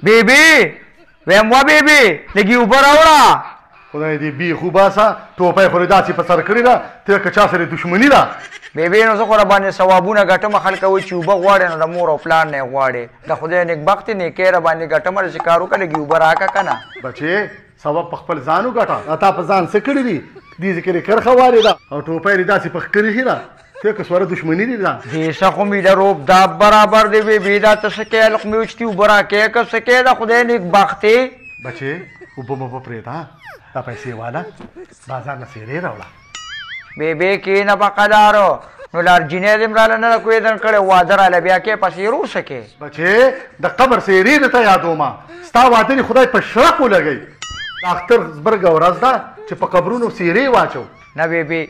بیبي ویم وا بیبي لږې اوبه راوړه. خدای دې بي خو باسه ټوپۍ خو داسې په سر کړې ده ته که چا سره دښمني ده. بیبي نو زه خو راباندې ثوابونه ګټم. خلک وایي چې اوبه غواړې نو د مور او پلار نه یې غواړې. د خدای نیکبختې نیکۍ راباندې ګټم چې کار وکړه لږې اوبه راکړه که نه. بچې ثواب په خپل ځان وګټه. تا په ځان څه کړي دي دې ذکر کرخه وارې ده او ټوپۍ دې داسې پخ کړې ده ته که سوره دښمني دي ده. دیسه خو مې د روب دا برابر دی بیبي دا ته څه کوې هلک مې وچتي اوبه راکې که څه کوې د خدای نیکبختې. بچې اوبه مه په پرېږده دا پیسې واله بازار نه سیرې راوړه. بیبي کښېنه په قلارو نو لارجینۍ دې م راله نه ده کوېدن کړی واده راله بیا کې پسې روسه کې. بچې د قبر سیرې درته یادومه ستا واده دې خدای په شرق ولګوي. د اختر زبرګه ورځ ده چې په قبرونو سیرې واچو. نه بیبي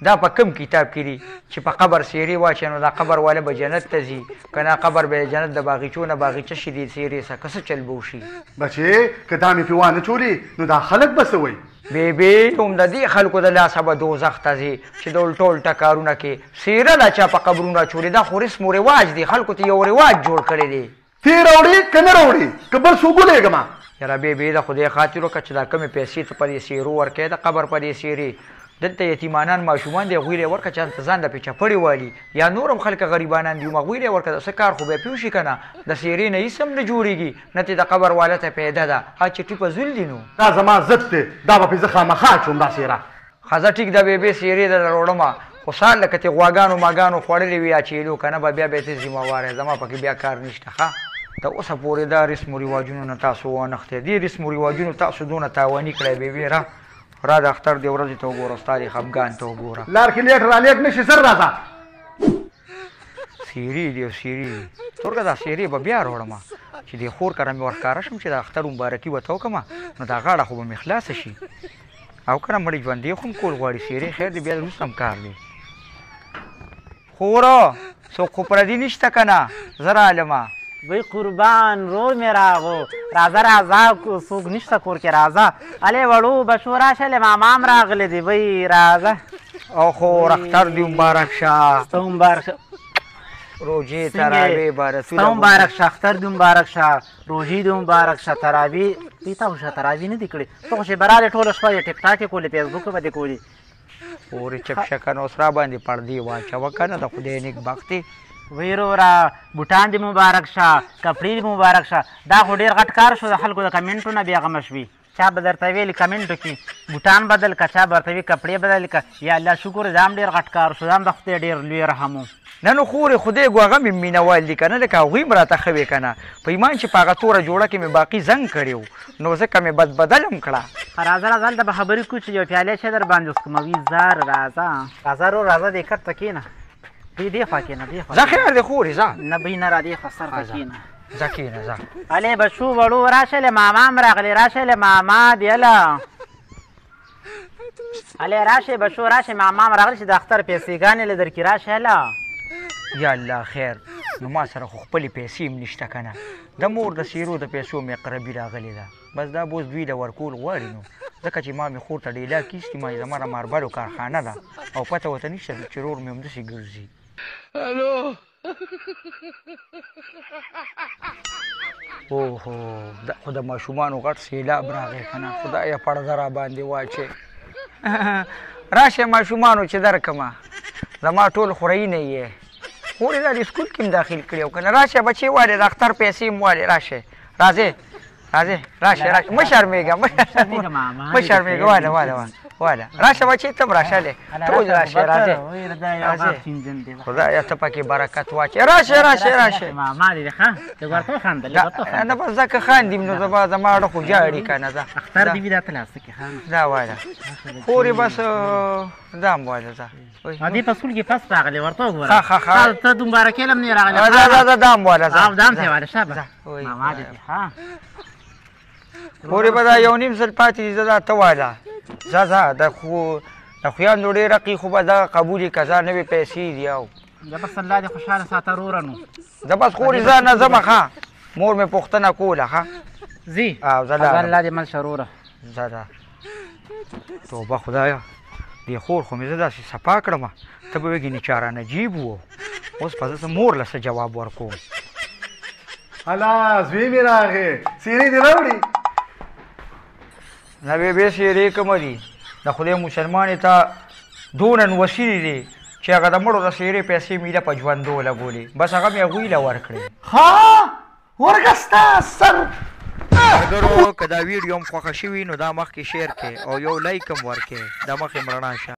دا په کوم کتاب کې دي چې په قبر سیرې واچوي نو دا قبر والا به جنت ته ځي که نه قبر به جنت د باغیچو نه باغیچه شي دي سیرې څه که څه چل به وشي. بچې که دا مې پې وانه چولې نو دا خلک به څه وایي. بیبي هم د دې خلکو د لاسه به دوزخ ته ځي چې د الټو الټه کارونه کې سیره لا چا په قبرونه اچولې دا خو رسم و رواج دی. خلکو ته یو رواج جوړ کړی دی. ته راوړې که نه راوړې که بل څوک ولېږمه. یاره بیبي د خدای خاطر وکړه چې دا کمې پیسې ته په دې سیرو ورکوې د قبر په دې سیرې دلته یتیمانان ماشومان دی هغوی له یې ورکړه چې هلته ځان له پې چپړې والي یا نور هم خلک غریبانان دي هغوی له یې ورکړه څه کار خو به یې پوه شي که نه د سیرې نه هېڅ هم نه جوړېږي نه تې د قبر والا ته پیدا ده ها چې ټیپه زول دي نو دا زما ضد دی دا به پې زه خامخا اچوم دا سیره. ښه زه ټیک ده بیبي سیرې درله وړمه خو سهار لکه تې غواګانو ماګانو خوړلې وي یا چیلو که نه به بیا به یې ته ذمهوار یې زما پکې بیا کار نشته. ښه د اوسه پورې دا رسم و رواجونو نه تاسو وانختی دې رسم و رواجونو تاسو دونه تاواني کړی بیبي را د اختر دې ورځې ته وګوره ستا دې خفګان ته وګوره. لار کې لیټ رالېږ نه شي زر راځه. سیرې دي او سیرې دي تورکه دا سیرې به بیا راوړمه چې دې خور کره مې ورښکاره شم چې د اختر مبارکي ورته وکړمه نو دا غاړه خو به مې خلاصه شي او که نه مړی ژوندې خو هم کول غواړي سیرې خیر دی بیا وروسته هم کار دی. خوره څوک خو پردي نشته که نه زه رالمه. وی قربان رور می راغو راځه راځه څوک نشته کور کې راځه الې وړو بچو راشه له مامام راغلی دی وی راځه. او خو اختر دې مبارک شه. ستا مبارک شه. روژې تراویح بارسونه ستا مبارک شه اختر دې مبارک شه روژې دې مبارک شه تراویح دوی تا خو شه تراویح نه دي کړې ته خو چې برالې ټوله شپه یې ټیک ټاک یې کولې فیسبوک به دې کولې پورې چپ شکن اوس را باندې پردې واچوه که نه د خدای نیکبختې. وی وروره بوټان دې مبارک شه کپړې دې مبارک شه دا خو ډېر غټ کار شو د خلکو د کمنټو نه بېغمه شوي چا به درته ویلي کمنټو کې بوټان بدل که چا به درته وي کپړې بدل که یا الله شکر دا هم ډېر غټ کار شو دا هم د خدای ډېر لوی رحم و. نه نو خورې خدای ګو هغه مې مینهوال دي که نه لکه هغوی م راته ښه وې که نه په ایمان چې په هغه توره جوړه کې مې باقي زنګ کړی و نو ځکه مې بدل هم کړه. راځه راځه هلته به خبرې کوو چې یو پیالې شی در باندې وسکموي زار راځه راځه رو راځه دې کټ ته کښېنه دې خوا کښېنه دې خوا ځه خیر دی خورې ځه نه بهی نه را دې خوا سر ته کښېنه ځه کښېنه ځه. الې بچو وړو راشه له ماما هم راغلی راشه له ماما دیله الې راشه بچو راشه ماما هم راغلی چې د اختر پیسېګانې له درکې راشه هله. یا الله خیر نو ما سره خو خپلې پیسې هم نشته که نه د مور د سیرو د پیسو مې قربي راغلې ده بس دا بوس دوی له ورکول غواړي نو ځکه چې ما مې خور ته ډیلا کیستي ما زما د ماربلو کارخانه ده او پته ورته نشته چې رور مې همداسې ګرځي. اوهو خو د ماشومانو غټ سیلاب راغی که نه خدایه پرده را باندې واچې. راشه ماشومانو چې درکمه زما ټول خورینه یې خورې دا د سکول کې هم داخل کړي او که نه راشه بچې والې د اختر پیسې هم والې راشه راځې راځې راشه مه شرمېږه مه شرمېږه واله واله واله راشه بچې ته هم راشه لې ټول راشه راځې خدایه ته پکې برکت واچې راشه راشه راشه نه بس ځکه خاندیم نو زما اړه خو جاړي که نه دا واله خورې بس دا هم واله ځه دې په سکول کې فس راغلی ورته وګوره ښه ته دومره کیل هم نه راغلی دا هم واله ځه دا هم څه واله شابه ماما دې ښه خورې به دا یو نیم ځل پاتې دي زه دا ته واله ځه ځه د خویانو ډېر رقي خو به دا قبول یې که ځه نوې پیسې دي او زه بس الله دې خوشحاله ساته وروره نو زه بس خورې ځه نه ځمه ښه مور مې پوښتنه کوله ښه ځي او زه الله دې مل شه وروره ځه ده توبه خدایه دې خور خو مې زه داسې صفا کړمه ته به وږي چاره نجیب و اوس به زه مور له څه جواب ورکوم هلا زوی مې راغی سیرې دې راوړي نه بې سیرې کومه دي د خدای مسلمانې ته دونه وسیلې دي چې هغه د مړو د سیرې پیسې میله په ژوندو لګولې بس هغه مې هغوی له ورکړې ها ورکه ستا سر ملګرو که دا ویډیو هم خوښه شوي نو دا مخکې شیر کړئ او یو لایک هم ورکړئ دا مخکې مړنا شه